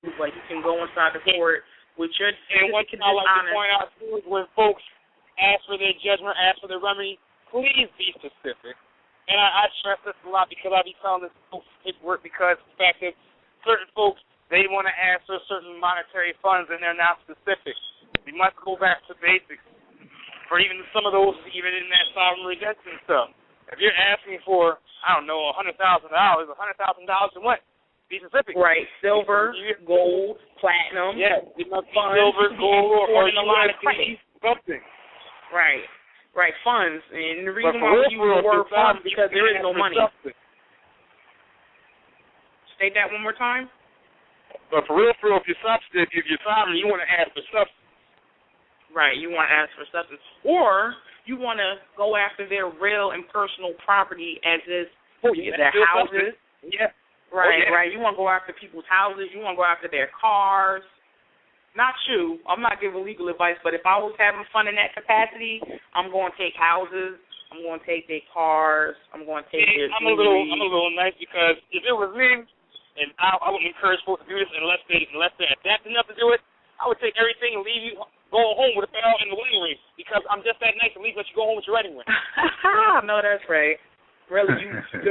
but you can go inside the court with your and one thing I like to point out too is when folks ask for their judgment, ask for their remedy, please be specific. And I stress this a lot because I be telling this folks paperwork because the fact that certain folks, they want to ask for certain monetary funds and they're not specific. We must go back to basics for even some of those, even in that sovereign redemption stuff. If you're asking for, I don't know, $100,000, $100,000 in what? Be specific. Right, silver, gold, platinum. Yeah, silver, gold, or you want to see something. Right, funds. And the reason why we use the word funds is because there is no money. State that one more time. But for real, if you're sovereign, you want to ask for substance. Right, you want to ask for substance. Or you want to go after their real and personal property as is their houses. Yeah. Right. You want to go after people's houses. You want to go after their cars. Not you. I'm not giving legal advice, but if I was having fun in that capacity, I'm going to take houses. I'm going to take their cars. I'm going to take their I'm a little nice because if it was me, and I wouldn't encourage folks to do this unless they're adapt enough to do it, I would take everything and leave you going home with a bell and the wedding ring because I'm just that nice and let you go home with your wedding ring. No, that's right. Really,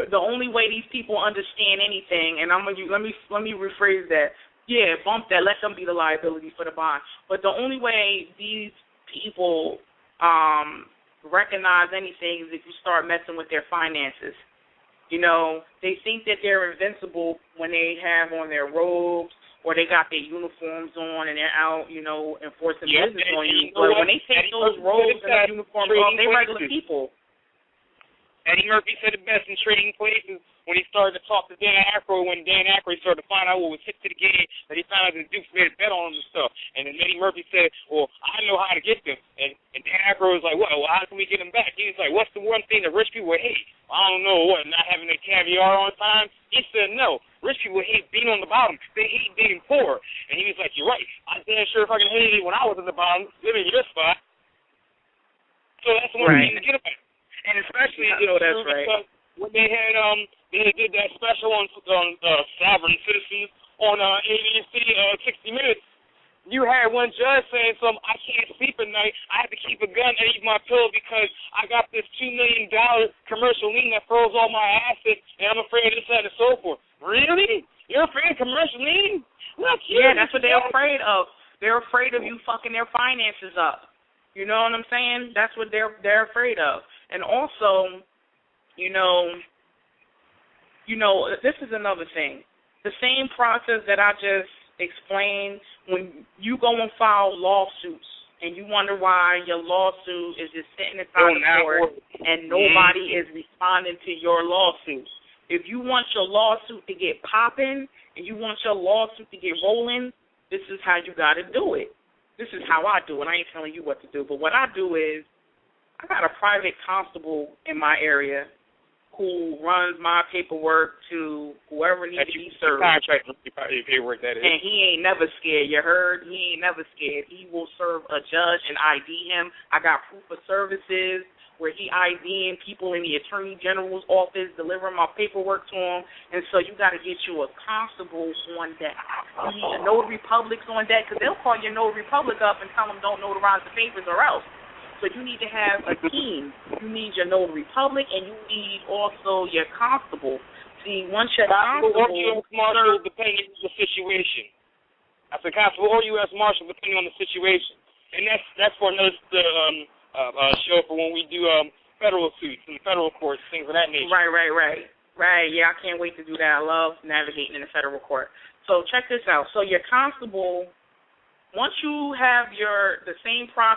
the only way these people understand anything, and let me rephrase that. Yeah, bump that. Let them be the liability for the bond. But the only way these people recognize anything is if you start messing with their finances. You know, they think that they're invincible when they have on their robes or they got their uniforms on and they're out, enforcing business on you. But when they take those robes and their uniforms off, they're regular people. Eddie Murphy said it best in Trading Places when he started to talk to Dan Aykroyd, when Dan Aykroyd started to find out what was hit to the game, that he found out the Dukes made a bet on him and stuff. And then Eddie Murphy said, well, I know how to get them. And Dan Aykroyd was like, well, how can we get them back? He was like, what's the one thing that rich people hate? I don't know, not having their caviar on time? He said, no, rich people hate being on the bottom. They hate being poor. And he was like, you're right. I damn sure fucking hated it when I was in the bottom, living in your spot. So that's the one thing to get about. And especially, that's right. When they had they did that special on sovereign citizens on ABC 60 Minutes, you had one judge saying something, I can't sleep at night, I have to keep a gun underneath my pillow because I got this $2 million commercial lien that froze all my assets, and I'm afraid of this, that, and so forth. Really? You're afraid of commercial lien? Yeah, that's what they're afraid of. They're afraid of you fucking their finances up. You know what I'm saying? That's what they're afraid of. And also, this is another thing. The same process that I just explained, when you go and file lawsuits and you wonder why your lawsuit is just sitting inside the court and nobody is responding to your lawsuit. If you want your lawsuit to get popping and you want your lawsuit to get rolling, this is how you got to do it. This is how I do it. I ain't telling you what to do. But what I do is I got a private constable in my area who runs my paperwork to whoever needs to be served. Paperwork, that is. And he ain't never scared. You heard? He ain't never scared. He will serve a judge and ID him. I got proof of services where he IDing people in the Attorney General's office, delivering my paperwork to him. And so you got to get you a constable on deck. You need a notary public on deck because they'll call your notary public up and tell them don't notarize the papers or else. So you need to have a team. You need your notary public, and you need also your constable. See, once your constable or U.S. Marshal, depending on the situation. That's a constable or U.S. Marshal, depending on the situation. And that's for another show for when we do federal suits and federal courts, things of that nature. Right. Yeah, I can't wait to do that. I love navigating in the federal court. So check this out. So your constable, once you have the same process